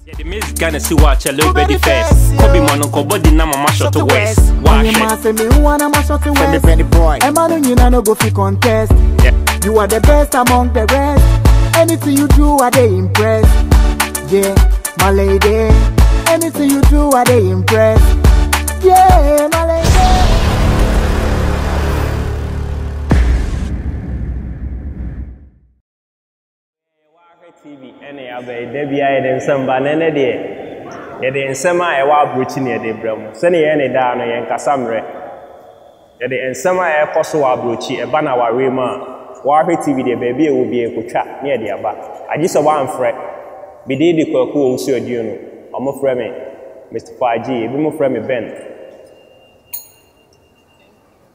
Yeah, the music gonna see watch a little bit first. Kobe man on body na mama shot to west. Watch it. Say me who wanna mash up the west. Penny boy. Emmanuel, you know no go fi contest. Yeah. You are the best among the rest. Anything you do, I they impress. Yeah, my lady. Anything you do, I they impress. Yeah, my lady. TV any abe debia ye den samba nene de ye den nsema e wa abrochi ne de bram se ne ye ne da no ye nkasa mre ye de nsema e koso wa abrochi e ba na ware ma wa hwe TV de ba bia wo bi ekotwa ne ye de aba agiso wa amfre bi de de kwaku wo nsu odi no omo frɛ me Mr. Faji e bi mo frɛ me Ben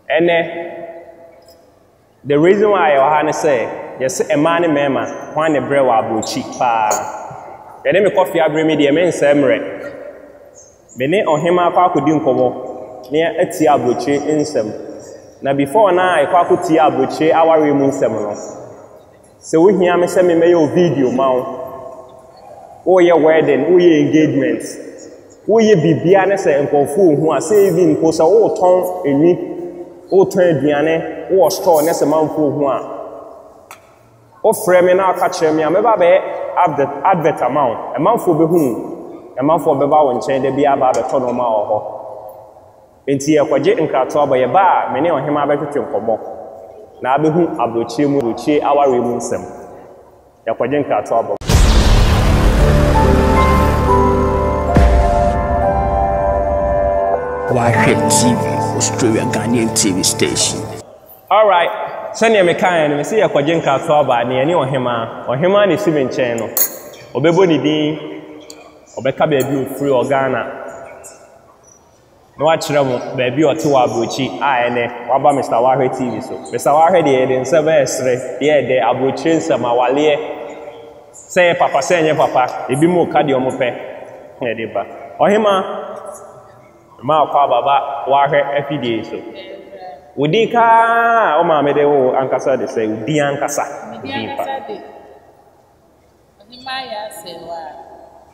ene the reason why I want to say yes, a man and mema, one a brew abrochi pa. The name of coffee abri me the men semre. Bene on him a quack din como near a tea abrochi in some. Now before now, I quack tea abrochi our remoon seminal. So we hear me send me mail video mount. Oh, your wedding, oh, your engagements. Oh, ye be bianes and confu who are saving post a old tongue in me. O turn diane o store nese manfo ho a o frɛ me na aka kyerɛ me a meba be advert amount e manfo be hu e manfo be ba wo nkyɛn da bia ba be to no ma wo ho enti e kwaje nkrato aba ye ba me ne ohema be twetwe nkɔmɔ na be hu abrochie mu rochie aware mu nsɛm e kwaje nkrato aba Wahwɛ TV, Australia Ghanaian TV station. All right, sɛnea me kan no me se yakwaje nkato aba ne ne ohema ne sibe nkyɛn no obebo ne din obeka ba bi ofiri Ghana no wa kyerɛ mo ba bi ɔte wa abrochi a ene waba Mr. Wahwɛ TV so Mr. Wahwɛ de de nsa ba esre de de abrochi nsɛm awale sɛ papa sɛ nye papa ebi mo ka de ɔmo pɛ ne de ba ohema ma kwa baba Wahwɛ afidie so Udi ka o ma me de wo ankasa de say udi ankasa udi pa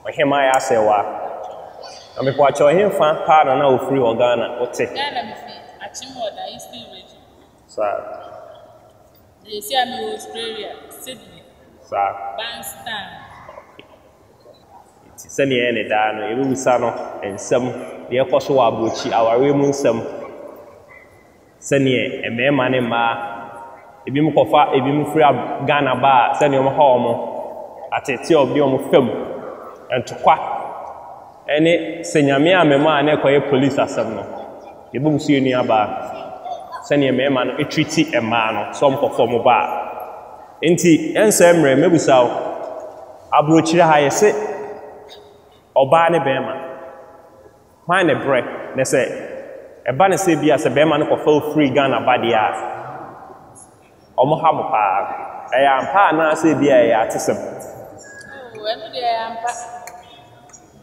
ohima ya sewa ame kwa cho himfa pa na ofiri Ghana ote Ghana me fi Achimota Eastern region sa they see am Australia Sydney sa Banstan ti se ne ene da no e bi wisa no ensem de ekoso wa abrochi aware mu nsem sɛnea ɛmɛɛma ne mmaa ebi mu kɔfa ebi mu firi Ghana ba sɛnea ɔmo ha ɔmo atete ɔbi ɔmo fam ntokwa ɛne sɛnyame a mɛma a na ɛkɔyɛ police asɛm no ebi mu sie nua ba sɛnea mɛɛma no etwiti mmaa no sɛ ɔmo kɔfa ɔmo ba nti ɛnsɛ mmerɛ mɛbusa wo abrokyire ha yɛ se ɔbaa ne bɛɛma hwan ne brɛ ne sɛ eba ne se bia se bema no kofa free Ghana ba dia omo ha mo pa e ya ampa na se bia ya atesem oh eno de ampa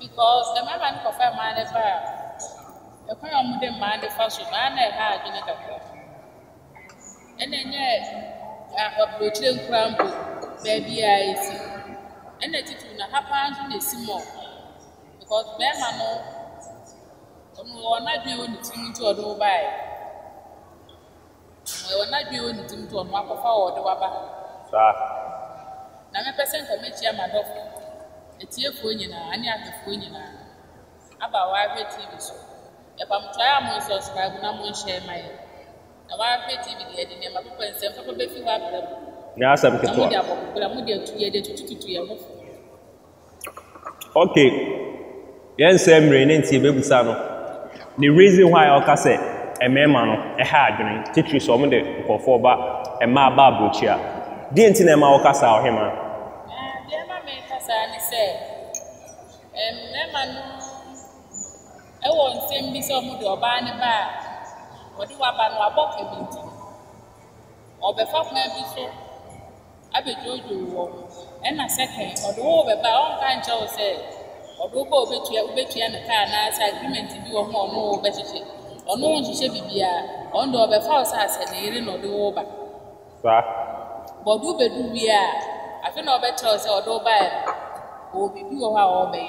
because the man no kofa man de ba e kwa omo de man de fa so na na e ha adwene kakra ene nye abrochire nkrambo ba bia esi ene titu na hapa nso na simo because bema no ona dwe woni tim to odo bai ona dwe woni tim to ono akofa odo waba sa na me person ko mechi amadofo etiefo nyina ani afefo nyina aba Wahwɛ TV so e ba mtwa am subscribe na mo share mai na Wahwɛ TV de de ne ma papa nsem papa be fi wa bra na asam keto mo de abokura mo de tuye de tututu ye mo okay yen sem re ne ntie bebusa no the reason why I say a mema no e ha adwene titiri so mo de nkofo ba e ma ba abrochi a di enti na ma okasa ohema de ma me kasa ni se mema no e won nsem bi so mo de oba ne ba odi wa ba no aboka bi nti obefa kwa bi so abejojo wo e na second odo wo be ba on kan che o se odo ko obetua na car na agreement bi wo ho no obehyehe ono nhyehyɛ bibia ondo obefa o sa ase na ire no de wo ba sa bodu bedu wi a afi na obecha o se odo ba o bibi wo ha o be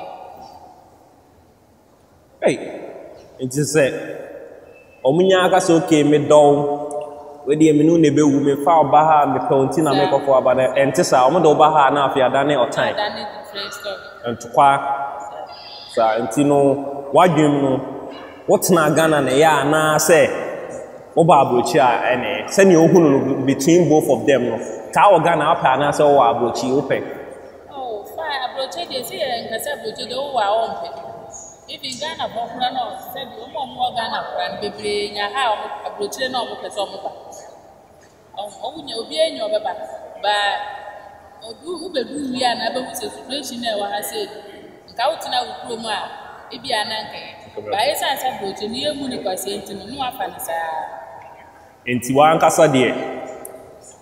Hey, it is said, Omunyaka so came me down with the Minu Nebe women far Baha, the Pontina make up for about and Tessa, Omodo Baha now if you are done it or time. And to qua, sir, and Tino, what do you know? What's not Ghana and ya na say, Obabucha and send you between both of them. Tower Ghana up and answer Obabuchi open. Oh, fine, Abroche, they say, and Casabu to the old. If in Ghana, Bokrano said, you more Ghana, and baby, in your house, a Brutin of the Pesoma. Oh, you'll be in your back. But, who be we are never with a situation there, what I said. Kautina with Roma, if you are Nanke. By a sense of Brutin, near Munica, saying to no offense. In Tiwankasa, dear,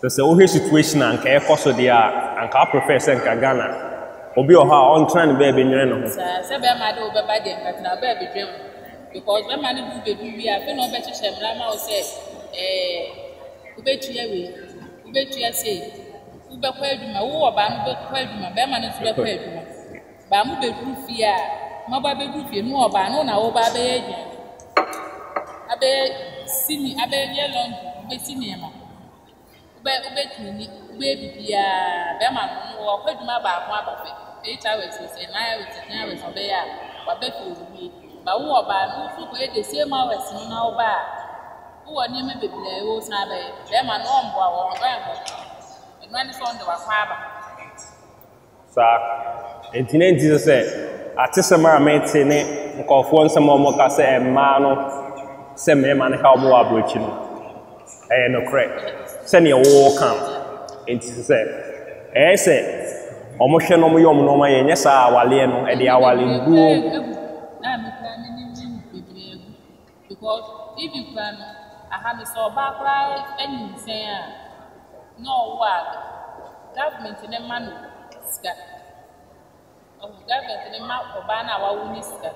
there's a whole situation and care cost of the and car professor Ghana. Obi oha on trying to be nyere no. Say be ma do be ba dem but na be be dream because be ma do be do we have no be chche mrama o say ubetua say ube kwa adwuma wo ba no be kwa adwuma be ma no so be kwa adwuma ba mu be du fi a ma ba be du fi no oba no na wo ba be adwuma abe sini abe ye long be sini ma ube tuni ube bibia be ma no wo kwa adwuma ba ho abafe 8 hours is 9 hours obey ya wa be fi obi ba wo ba no so ko e de same hours no na wo ba wo ni me bibia wo san be ma no ombo a wo ba mo eno ani so ndo wa kwa ba sa entine nti se atesema amete ne nkofo nsema mo ka se emma no se me ma ne ka mo abrochi no no correct se ne wo kan enti se se Omohwe no mo yom no ma yenye sa awale no e de awale duo na me plan ni bibire because if you plan aha me so ba kra any say no work government ne man ska government ne ma oba na wa wuni ska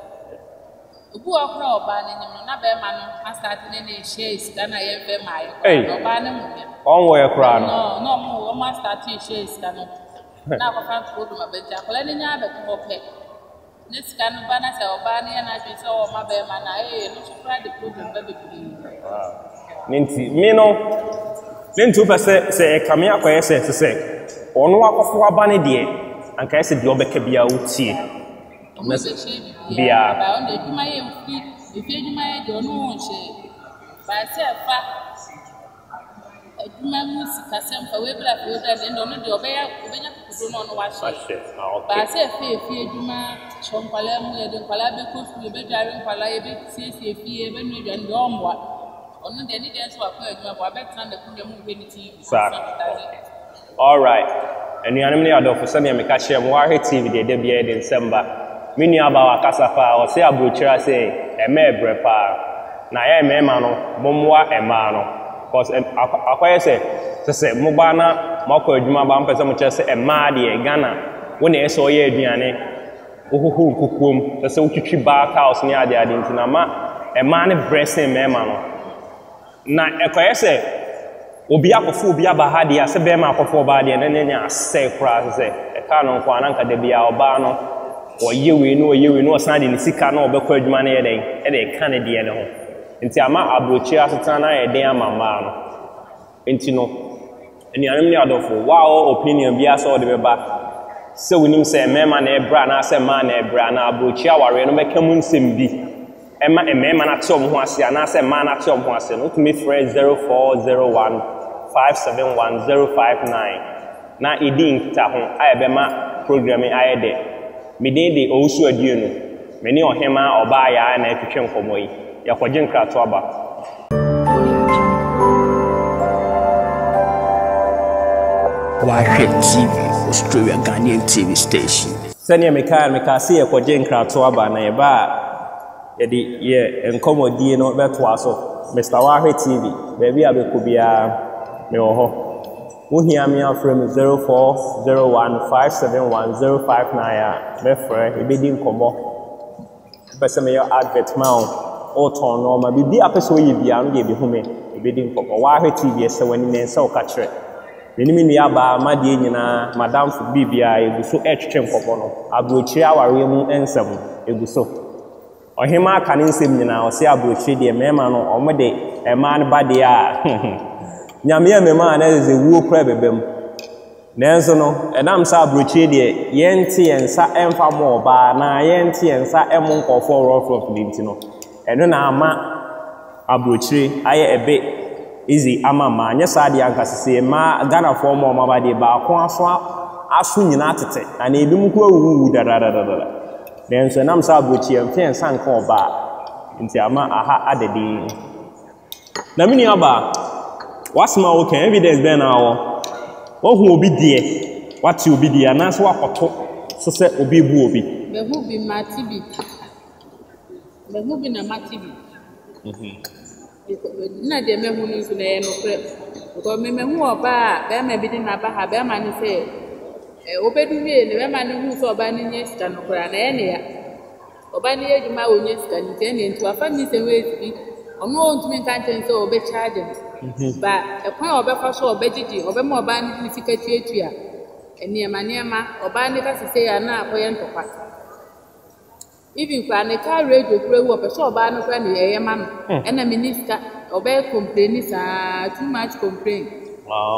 obu akra oba ne nyim na be ma no start ne share ska na ye be ma ye oba ne mo onwo ye kra no mo ma start share ska no na ko fa ko dum abeja ko le nya be ko pe ne ska no ba na se oba ne na bi so o ma be ma na no so try the problem be be ninti me no ninti upese se e kame akoye se ono akofo aba ne de anka se de obeka bia utie bia ba on de duma ye fi duma ye de ono onche ba se fa duma musika sempa we bla fi oda de ono de obenya kudo no wa she ba se fi duma chompala mu ye de kwala be ko fi be jare kwala ye be sie fi be nu de ndomwa ono de ni de so akwa adwuma bo abetran de kunye mu be ni TV all right enuanem ne adofo se ne meka hye mo wa TV de bia de December mini aba wa kasafa o se abrochira se emebre pa na ya emema no bomwa ema no because akwaye se mo ba na makọ adwuma ba mpese mo che se ema de Ghana wo na eso ye aduane ohuhu kukuom se utwitwi back house ni ade ntina ma ema ne bressing mema no na ekwaye se obi akofo obi aba ha de ase be ma akofo ba de na nya ase kra se e ka no kwa na nka de bia oba no oyewe no osan de ni sika na obekọ adwuma na ye den e de ka ne de ne ho nti ama abrochi aseta na ye den amama no nti no enuanem ne adofo wow opinion bia so de beba se wonim se mema na ebra na se ma na ebra na abrochi aware no meka mu nsem bi ema mema na te omho ase na se ma na te omho ase no to me friend 0401 571 na idin ta ho ayebema programming ayede midin de osu aduenu meni ohema oba ya na etwetwe nkomo yi yakwaje nkrato aba Wahwɛ TV, Australia Ghanaian TV station. Senior meka se yakwaje nkrato aba na yeba yedi ye enkomodi no beto aso Mr. Wahwɛ TV baby abekobia me oho wohia me afrem 0401571059 me frɛ ebedi nkomo pese me your advert ma o ton no ma bibi apeso yi bia no de bi hume ebedi nkomo Wahwɛ TV ese wani nensa o ka kire menimi nua ba ma de nyina madam fu bibia eguso etwetwe nkomo no abrochi aware mu ensem eguso Ohima aka ne nsem nyina o se abrochire de mema no omode ema ne bade a nyame ya mema na ze wuo kra bebem nenso no enam sa abrochire de yente yensa emfa mo oba na yente yensa emu nkofo rough dinti no eno na ama abrochire aye ebe easy ama ma anya sa de ankasese ma Ghana for mo mabade ba ko aso nyina tete ana edum ko awuwu dadadadada nenso nam sa abrochire mfen sanka oba nti ama aha adede na mini aba wasma wo kan evidence ben awo wo hu obi die wati obi die na so wakoto so se obi bu obi behu bi matibi na matibi na de mehu ni so na ye no pre ko mehu oba be ma bi di na ba ha be ma ni se obedu wie ne be ma ni hu so oba ni nye sika no kra na ye ne ya oba ni ejuma onye sika ni te ne ntu afa ni se we bi ono ontumi kan ten so obe charge ba ekwan obefa so obegidi obema oba ni sika tuatua eniema oba ni ka sese ya na akoye ntokwa even kwa ne ka radio kure wo pe so oba no kwa ne yeye ma no ena minister obe complain sa too much complain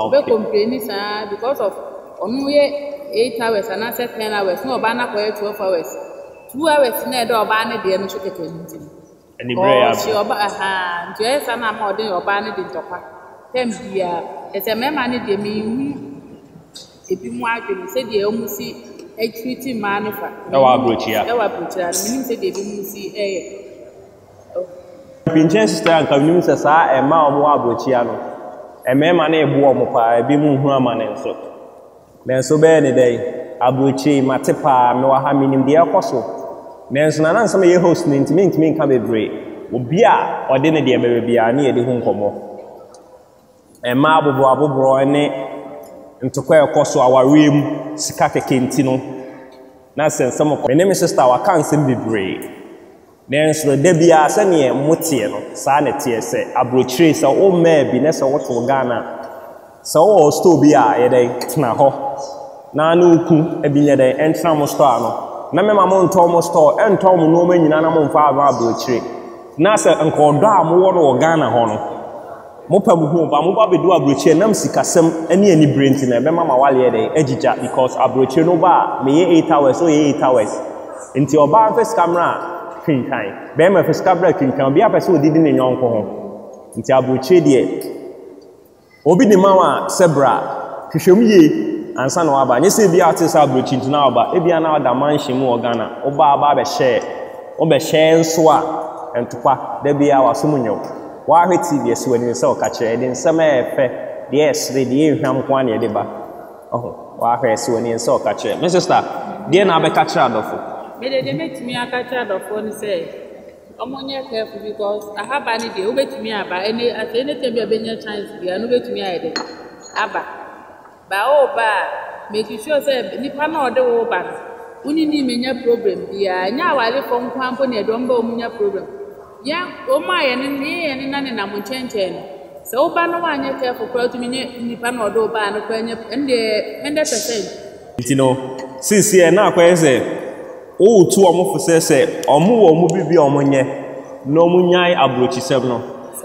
obe complain sa because of onu ye 8 hours and 10 hours no oba na koye 12 hours 2 hours na do oba ne de no so keke nti any prayer she oba nti e sa na ma odin oba ne de ntokwa tem bia ese mema ne de mi hu ebi mu adwene se de omusi treat man fa ewa abrochia minim se de ebi mu si pinchen sister anka minim se sa ema omo abrochia no emema na ebu omo pa ebi mu hu ama ne nso nenso be ne dai abrochi matepa me wa ha minim de akoso nenso na nansa me ye host ne ntimi nka bebre obi a ode ne de bebe bia na ye de hu nkomo ema abobro ne ntokwa ekoso awarem sika kekenti no na sensem ko me sister wa kansem bebre nenso de bia se ne motie no sa ne tie se abrochire se o ma bi ne se woto Ghana se o store bi a ye dey tena ho na na uku ebinya dey entra mo store no na me mama nto mo store ento mo no manyina na mo mfa abrochire na se nkodo a mo wo no Ghana ho no mopa buhu ba mo ba bedu abrochire nam sikasem ani brent na be mama wale dey agija because abrochire no ba me ye 8 hours so ye 8 hours nti oba first camera twinkan be ma first camera twinkan bi apese odidi ne nyonko ho nti abrochire de obi ne mawa sebra hwehwem ye ansa na waba nyese bi artist abrochire na waba e bia na wada manhye mu Ghana oba ba be share nso a entokwa da bia wasomunyo Wahwe TV esi wani nsa okachire de nsama efe de esre de ehwam kwa na edeba wahwe esi wani nsa okachire my sister de na be kachire adofo me de metimi akachire adofo ni say omonye careful because ahaba ni de obetimi aba ene atene tembe abenya chance bia no betimi ayede aba ba oba make sure say nipa na ode wo ba unini menya problem bia nya awale fo nkwanpo na edomba omunya problem ya oma ye ni na ne na mo chenchen so oba no anya careful kwa to minye nipa na odo oba no kwa nya ende 100% ntino sisi na akwa eze o tu omo fose omo wo mo bibi omo nye no mo nyai abrochi no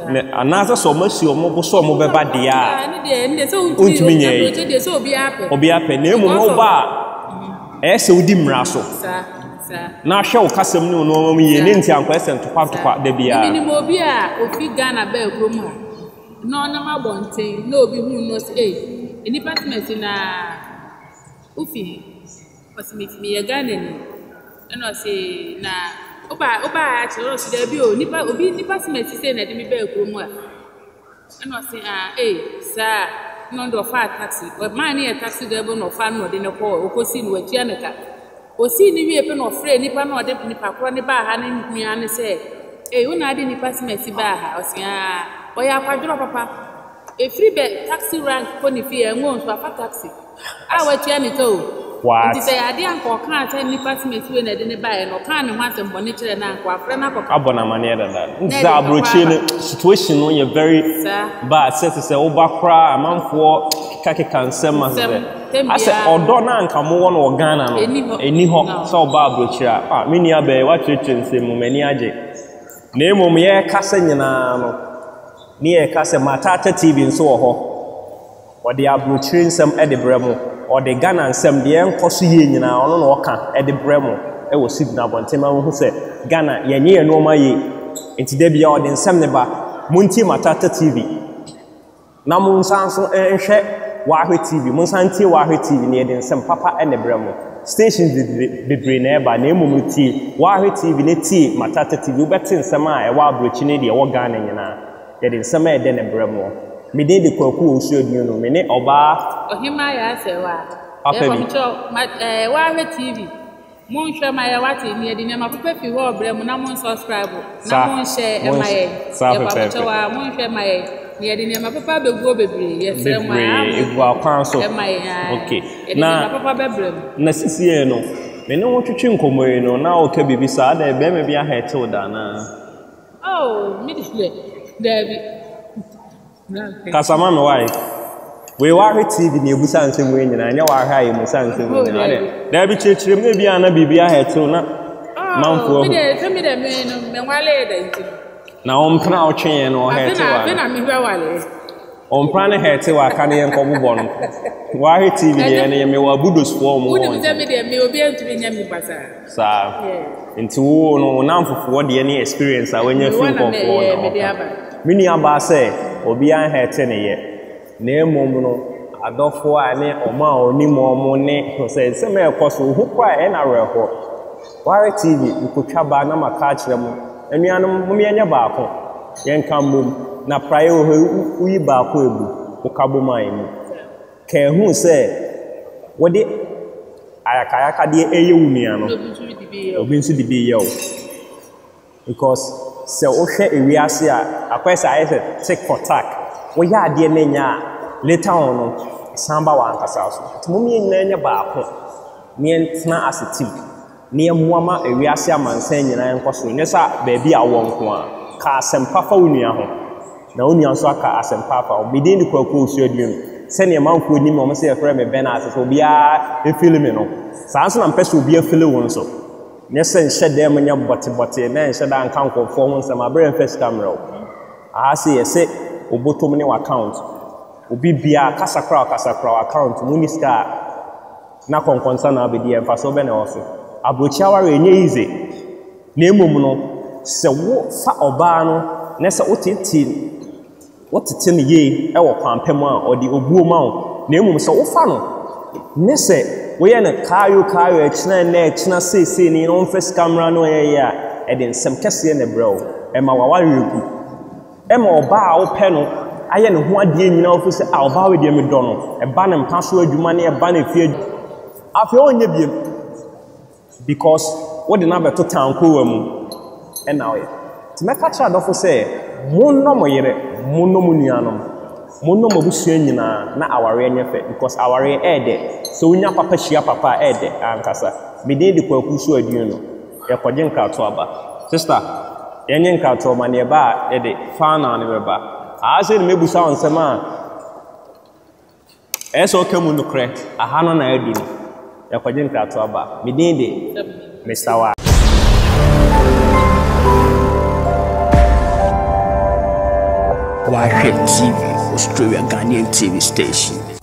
ne anaza so masi omo bo so omo beba de a ne so untumi nye de so obi ape na emu no ba ese udi mra so na hwe o kasem ne no mo ye ne nti ankwa ese ntokwa da bia ni mo bi a ofi Ghana ba ekrom ha no na ma bonten na obi hu no say department na ofi pasimiti mi ye Ghana ni no say na oba a chero si da bi o nipa obi department say na de mi ba ekrom ha no say sir no do fa taxi o man e taxi driver no fa no de ne ko okosi no watia ne ka osi ni wie pe no frɛ nipa na ode nipa kro ne ba ha ne nua ne sɛ una ade nipa simesi ba ha osi oya kwadro papa free be taxi rank ko ni fi enwo nso afa taxi watia ne to nti sɛ ade anko kan sɛ nipa simesi we na de ne ba e no kan ne ho asɛm bɔ ne kyerɛ na anko afrɛ na papa abona mane da nti abrochi ne situation no ye very bad set sɛ oba kra amanfo keka nsɛm asɛ ɔdɔ na anka mo wɔ no wɔ Ghana no eni hɔ sɛ ɔba abrokyira me nua bɛɛ wakyerɛkyerɛ nsɛm mu m'ani agye na mmom yɛka sɛ nyinaa no ne yɛka sɛ Matata TV nso wɔ hɔ ɔde abrokyire nsɛm de brɛ mo ɔde Ghana nsɛm deɛ nkɔ so yie nyinaa ɔno na ɔka de brɛ mo ɛwɔ signal abɔnten ma ho sɛ Ghana yɛnyɛ yɛn nneɛma yie nti da bia ɔde nsɛm ne ba montie Matata TV na mo nsan so nhwɛ Wahwe TV mo nsan tie Wahwe TV ne yɛde nsɛm papa ne brɛ mo stations bebree na ɛba na mmom tie Wahwe TV ne tie Matata TV wobɛte nsɛm a ɛwɔ abrokyire ne deɛ ɛwɔ Ghana nyinaa yɛde nsɛm a ɛde ne brɛ mo mede de kwaku osu adunu no me ne oba ohima ya asewa Wahwe TV mon hwɛ ma ya wate ni edi ne ma papa fi ho brɛ mu na mon subscribe na mon share e ma ye ya papa chawa mon hwɛ ma ye ni edi ne ma papa beguo bebree ye sɛ mo egu akwan so e ma ye okay na papa bebrɛ mu na sisie no me ne wo twetwe nkomo yi no na o ka bibi sa da be me bia ha etew da na oh me display David Kasama me why we Wahwe TV ne ebusa nsem we nyina anya Wahwe ayi musa nsem we nyina da bi chechire me bia na bibia ha etew na manfo me de me no me wale da nti na ompra otwen no ha etew wa na me hwa wale ompra ne ha etew aka ne enko bobɔ no Wahwe TV ne me wa budos fo mo wo de me de me obi antumi nya mi basa sa nti wo no na mfofo de ne experience a wanya fi nkɔfo no mini aba sɛ obi an ha ete ne ye na emom no adɔfo a ne ɔma oni mo ne sɛ sɛ me ɛkɔ hu kwa e na reho Wahwe TV nkotwa ba na maka kyerɛ mo anuanom mo me anya baako yɛnka mbom na praye wo uyi baako ebu ukabo man mu ka hu sɛ wode ayakayaka de eye wunua no obi nso de bi ye o because sɛ wohwɛ ewiase a akwɛsɛ ayɛ sɛ tick for tack woyɛ adeɛ na nya later on no samba wa ankasa so tumi nyina nya baako ne ntena asetim ne muama ewiase amansan nyina nkɔ so ne sa baabi a wɔ nko a ka asempa fa wunua ho na wunua nso aka asempa fa obidin de kwaku osuadum sɛ ne manko nim o sɛ yɛfrɛ me bena asɛ obi a efili me no saa nso na mpɛ sɛ obi afili won so ne sɛ nhyɛ dɛ mo nya bote na nhyɛ da nka nkɔfo ho nsɛm abrɛ first camera o aha sɛ yɛsɛ obotom ne account obi bia kasakra account mu ni ska na konkonsa na abedi emfa so be na wo so abrochia ware enye easy na emom no sɛ wo fa oba no na sɛ wotete ne ye e wo kwampem a odi obuo ma wo na emom sɛ wo fa no ne sɛ wo ye na kayo echina sese ni no first camera no ye ya e den sem kese ne brɛ e ma wa wareku e ma oba a wo pɛ no aye ne ho ade nyina wo sɛ a oba we de me dɔ no e ba ne mpa so adwuma ne e ba ne fie afɛ onye biem because what the number to town ko mu e na wo ti me ka tra dɔfo sɛ monno mo yere monno mo nuanom monno mo busua nyina na aware anya fɛ because aware ede so unya papa hia papa ede ankasa medin de kwaku so adun no e kɔgye nkato aba sister yenye nkato ma ne ba ede fa na ne beba a sɛ ne mebusa onsɛm a ɛsɛ okamu no krɛ aha no na adu no e kɔgye nkato aba medin de Mr. Wa Wahwe TV, Australia Ghanaian TV station.